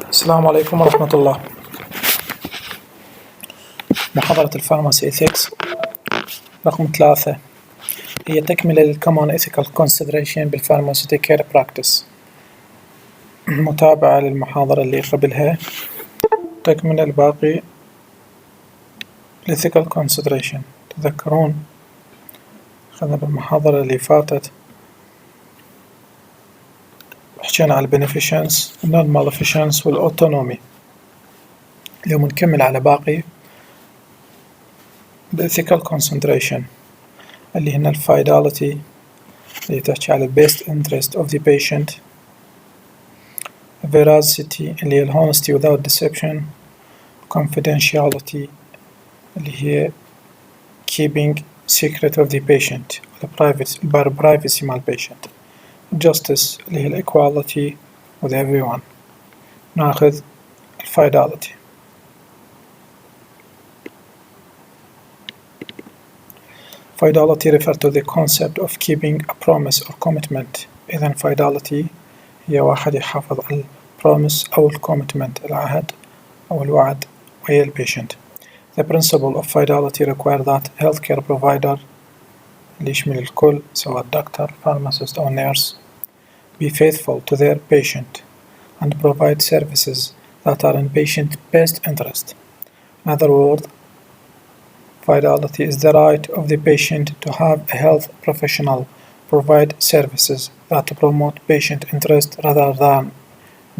السلام عليكم ورحمة الله. محاضرة الفارماسي إيثيكس رقم 3 هي تكملة للكومون Ethical Consideration بالفارماسيتي كير براكتس، متابعة للمحاضرة اللي قبلها، تكملة الباقي Ethical Consideration. تذكرون خذنا بالمحاضرة اللي فاتت حكينا على البنفيشنس والنون-مالفيشنس والأوتونومي. اليوم نكمل على باقي Ethical Consideration اللي هنا الفايداليتي اللي تحكي على best interest of the patient، veracity اللي هي honesty without deception، confidentiality اللي هي keeping secret of the patient، privacy مع patient، justice اللي هي equality with everyone. ناخذ الفايداليتي. Fidelity refer to the concept of keeping a promise or commitment. إذن fidelity هي واحد يحافظ على promise أو commitment، العهد أو الوعد ويا patient. The principle of fidelity require that healthcare provider اللي يشمل الكل سواء doctor, pharmacist أو nurse be faithful to their patient and provide services that are in patient best interest. In other words, fidelity is the right of the patient to have a health professional provide services that promote patient interest rather than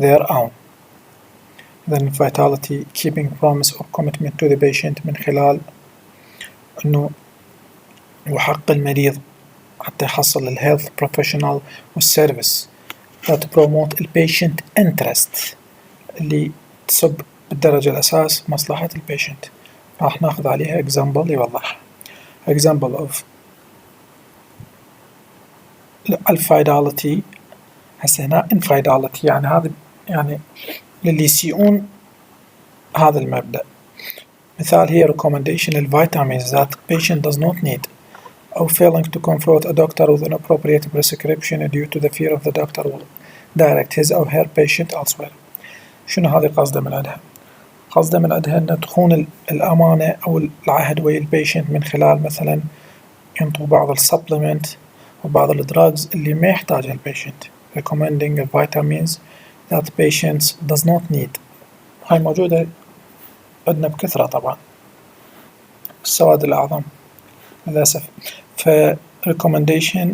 their own. Then vitality keeping promise or commitment to the patient من خلال إنه وحق المريض حتى يحصل ال health professional والservice that promote ال patient interest اللي تصب بالدرجة الأساس مصلحة ال patient. راح ناخذ عليها example يوضح. example of الفايداليتي. هسه هنا infidelity يعني هذا يعني للي يسيئون هذا المبدأ. مثال هي recommendation الفيتامينز that patient does not need أو failing to confront a doctor with an appropriate prescription due to the fear of the doctor will direct his or her patient elsewhere. شنو هذه قصده من عندها؟ قصده من عندها أن تخون الأمانة أو العهد ويا البيشنت من خلال مثلا ينطوا بعض السبلمنت وبعض الدراجز اللي ما يحتاجها البيشنت. recommending vitamins that patients does not need. هاي موجودة عندنا بكثرة طبعا السواد الأعظم للأسف. ف recommendation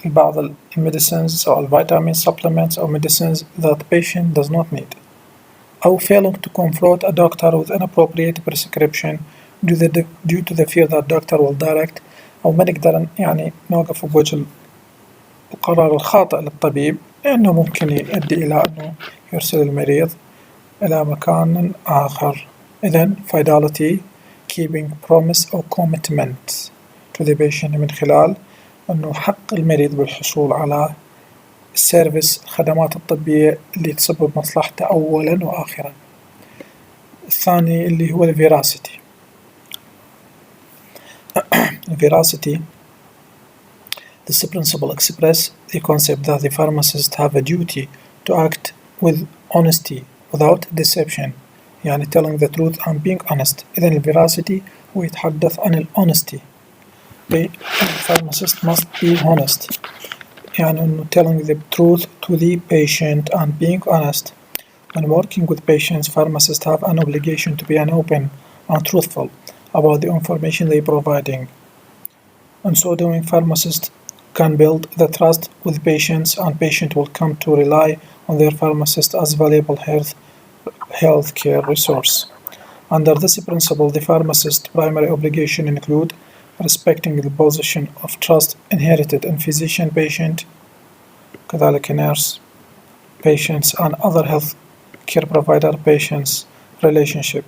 لبعض medicines سواء vitamin supplements أو medicines that patient does not need أو failing to confront a doctor with an appropriate prescription due to the fear that doctor will direct أو ما نقدر يعني نوقف بوجه القرار الخاطئ للطبيب لأنه ممكن يؤدي إلى أنه يرسل المريض إلى مكان آخر. إذن fidelity keeping promise أو commitment to the patient من خلال أنه حق المريض بالحصول على السيرفيس الخدمات الطبية اللي تصب بمصلحته أولا وآخرا. الثاني اللي هو الفيراسيتي. الفيراسيتي This principle expresses the concept that the pharmacists have a duty to act with honesty without deception، يعني telling the truth and being honest. إذن الفيراسيتي هو يتحدث عن الhonesty. The pharmacist must be honest، يعني إنه telling the truth to the patient and being honest. When working with patients, pharmacists have an obligation to be open and truthful about the information they are providing. In so doing, pharmacists can build the trust with patients and patients will come to rely on their pharmacist as valuable health care resource. Under this principle, the pharmacist's primary obligation include respecting the position of trust inherited in physician-patient, كذلك nurse, patients and other health care provider-patients relationship,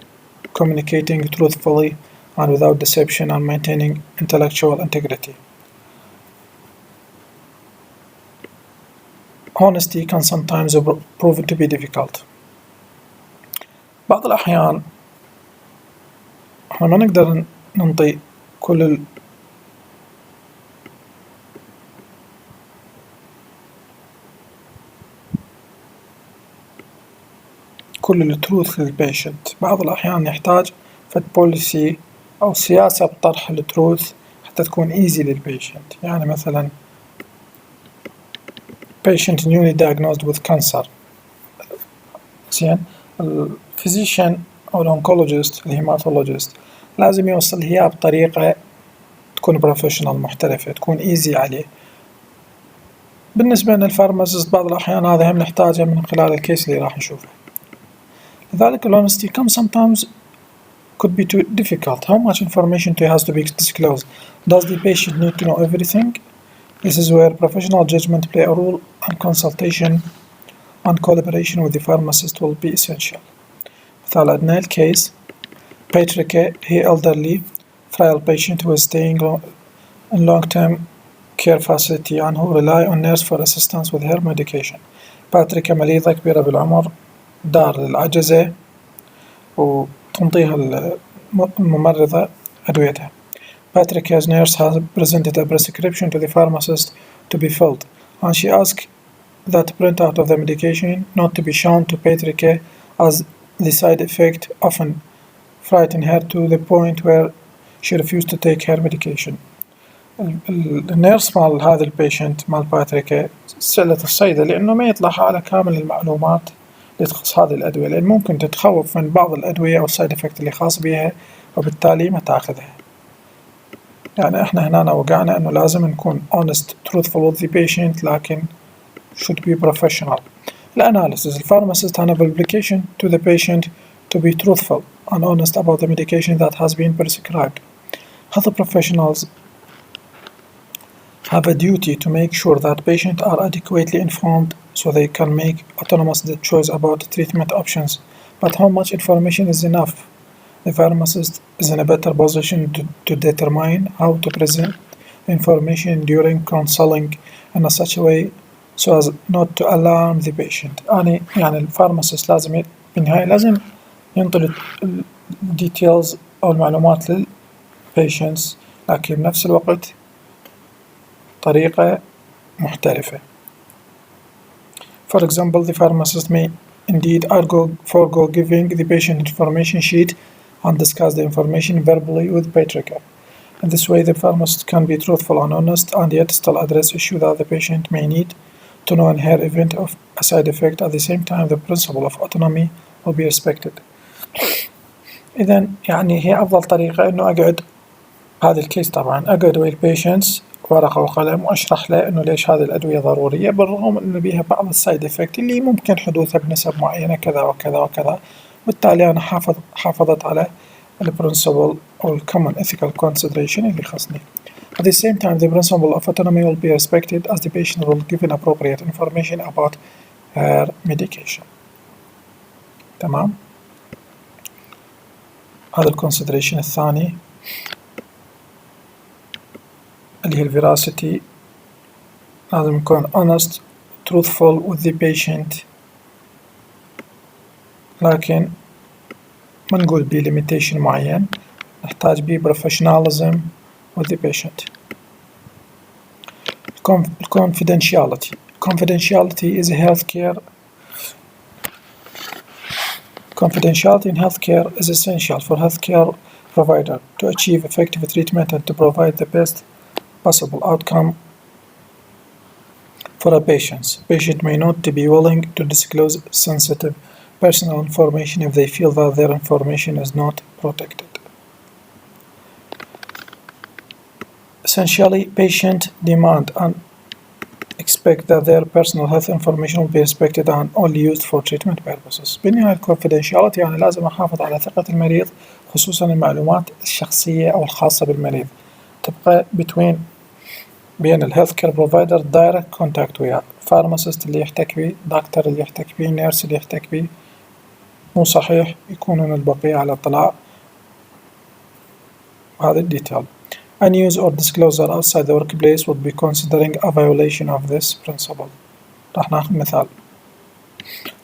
communicating truthfully and without deception and maintaining intellectual integrity. Honesty can sometimes prove to be difficult. بعض الأحيان احنا ما نقدر ننطي كل كل التروث للبيشنت. بعض الأحيان يحتاج فد بوليسي أو سياسة بطرح التروث حتى تكون easy للبيشنت. يعني مثلا patient newly diagnosed with cancer، زين الفيزيشن أو الأونكولوجيست الهيماتولوجيست لازم يوصل هي بطريقة تكون بروفيشنال محترفة، تكون easy عليه. بالنسبة للفارماسيست بعض الأحيان هذا هم نحتاجه من خلال الكيس اللي راح نشوفه. لذلك honesty comes sometimes could be too difficult. How much information has to be disclosed? Does the patient need to know everything? This is where professional judgment play a role, and consultation and collaboration with the pharmacist will be essential. مثال عندنا الكيس Patrick he elderly frail patient who is staying in long-term care facility and who rely on nurse for assistance with her medication. باتريكا مريضة كبيرة بالعمر دار للعجزة وتنطيها الممرضة أدويتها. Patricka's nurse has presented a prescription to the pharmacist to be filled, and she asked that printout of the medication not to be shown to Patricka as the side effect often frightened her to the point where she refused to take her medication. النيرس مال هذا البيشنت مال باتريكا سألت الصيدة لأنه ما يطلع على كامل المعلومات اللي تخص هذه الأدوية، لأن ممكن تتخوف من بعض الأدوية أو السايد افكت اللي خاص بيها وبالتالي ما تاخذها. يعني احنا هنا وقعنا انه لازم نكون honest truthful with the patient لكن should be professional. الanalysis الفارماسيست هنا obligation to the patient to be truthful and honest about the medication that has been prescribed. Health professionals have a duty to make sure that patients are adequately informed so they can make autonomous choice about treatment options. But how much information is enough? The pharmacist is in a better position to determine how to present information during counseling in such a way so as not to alarm the patient. يعني الفارماسيست لازم بالنهاية لازم ينطي details أو المعلومات للpatients لكن بنفس الوقت طريقة محترفة. For example, the pharmacist may indeed forego giving the patient information sheet and discuss the information verbally with Patricka. In this way, the pharmacist can be truthful and honest and yet still address issues that the patient may need to know in her event of a side effect. At the same time, the principle of autonomy will be respected. إذن يعني هي أفضل طريقة إنه أقعد هذا الكيس طبعا أقعد ويا البيشنتس ورقة وقلم وأشرح له إنه ليش هذه الأدوية ضرورية بالرغم إنه بيها بعض السايد افكت اللي ممكن حدوثها بنسب معينة كذا وكذا وكذا. بالتالي أنا حافظت على البرنسبل أو common ethical consideration اللي خصني. At the same time, the principle of autonomy will be respected as the patient will give appropriate information about her medication. تمام؟ هذا الconsideration الثاني اللي هي الveracity. لازم يكون honest truthful with the patient لكن ما نقول بيه limitation معين، نحتاج بيه professionalism with the patient. confidentiality. Confidentiality is a healthcare. Confidentiality in healthcare is essential for healthcare provider to achieve effective treatment and to provide the best possible outcome for a patient. Patient may not be willing to disclose sensitive personal information if they feel that their information is not protected. Essentially, patient demand and expect that their personal health information will be respected and only used for treatment purposes. بالنهاية confidentiality يعني لازم أحافظ على ثقة المريض خصوصا المعلومات الشخصية أو الخاصة بالمريض تبقى بين الهيلث كير بروفايدر دايركت كونتاكت وياه فارماسيست اللي يحتك بيه، دكتور اللي يحتك بيه، نيرس اللي يحتك بيه. مو صحيح يكونون البقية على اطلاع هذا الديتيل. Unused or disclosure outside the workplace would be considering a violation of this principle. راح ناخذ مثال.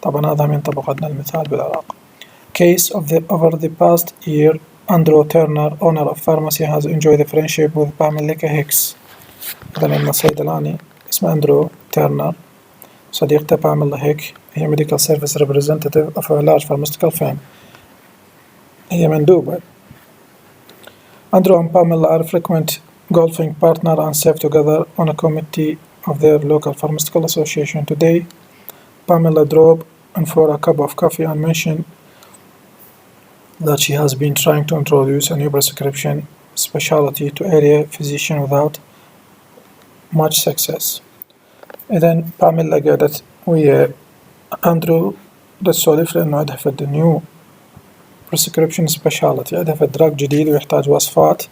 طبعا هذا هم ينطبق عندنا المثال بالعراق. Case over the past year, Andrew Turner, owner of pharmacy, has enjoyed the friendship with Pamela Hicks. إذن لما صيدلاني اسمه أندرو تيرنر صديقته باميلا هيك هي medical service representative of a large pharmaceutical firm. هي مندوبة. Andrew and Pamela are frequent golfing partner and serve together on a committee of their local pharmaceutical association. Today, Pamela drove in for a cup of coffee and mentioned that she has been trying to introduce a new prescription specialty to area physician without much success. إذن باميلا قعدت ويا أندرو للسولف لأنه عندها فد new prescription specialty، عندها فد دراج جديد ويحتاج وصفات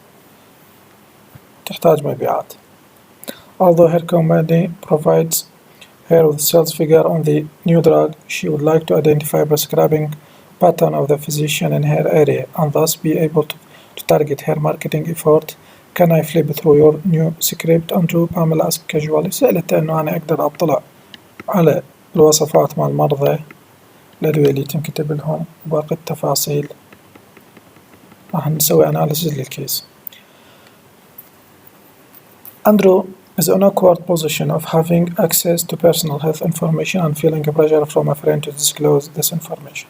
تحتاج مبيعات. Although her company provides her with sales figure on the new drug, she would like to identify prescribing pattern of the physician in her area and thus be able to target her marketing effort. Can I flip through your new script? Andrew Pamela asked casually. سألت إنه أنا أقدر أطلع على الوصفات مع المرضى الأدوية اللي تنكتب لهم وباقي التفاصيل راح نسوي أناليسيس للكيس. Andrew is in an awkward position of having access to personal health information and feeling pressure from a friend to disclose this information.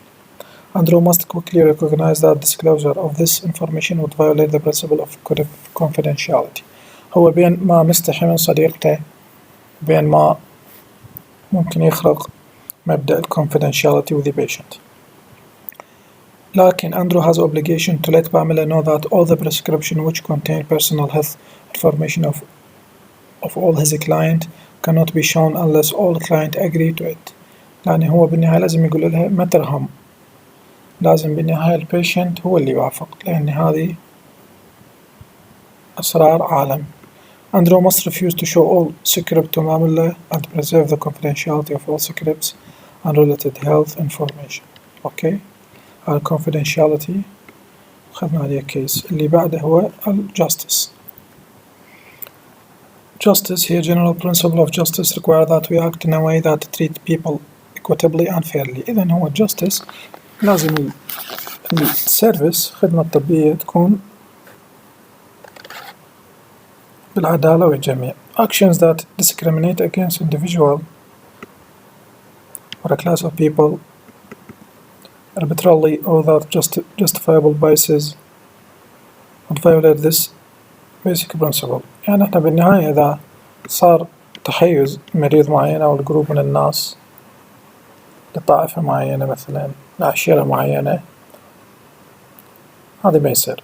Andrew must quickly recognize that disclosure of this information would violate the principle of confidentiality. هو بين ما مستحي من صديقته بين ما ممكن يخرق مبدأ confidentiality with the patient. لكن Andrew has obligation to let Pamela know that all the prescription which contain personal health information of all his client cannot be shown unless all client agree to it. يعني هو بالنهاية لازم يقول لها ما ترهم، لازم بالنهاية البيشنت هو اللي يوافق لأن هذه أسرار عالم. Andrew must refuse to show all script to Pamela and preserve the confidentiality of all scripts and related health information. Okay. confidentiality خذنا عليه case. اللي بعده هو justice. Justice here general principle of justice require that we act in a way that treat people equitably and fairly. إذن هو justice لازم السيرفيس خدمة طبية تكون بالعدالة والجميع. Actions that discriminate against individual or a class of people arbitrarily or that justifiable biases would violate this basic principle. يعني احنا بالنهاية إذا صار تحيز مريض معين أو الجروب من الناس لطائفة معينة مثلا لعشيرة معينة هذا ما يصير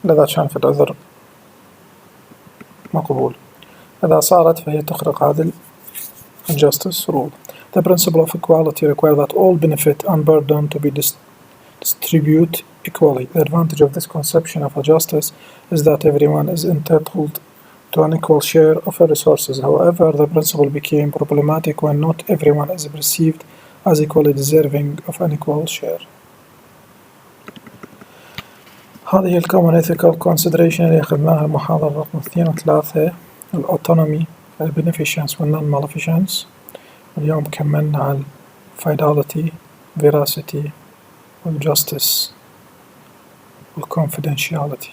إلا إذا كان في العذر مقبول. إذا صارت فهي تخرق هذا justice rule. The principle of equality requires that all benefit and burden to be distributed equally. The advantage of this conception of a justice is that everyone is entitled to an equal share of the resources. However, the principle became problematic when not everyone is perceived as equally deserving of an equal share. هذه ال common ethical consideration اللي أخذناها المحاضرة رقم 2 و 3 الautonomy beneficence وال non-maleficence. اليوم كملنا على fidelity veracity والjustice والconfidentiality.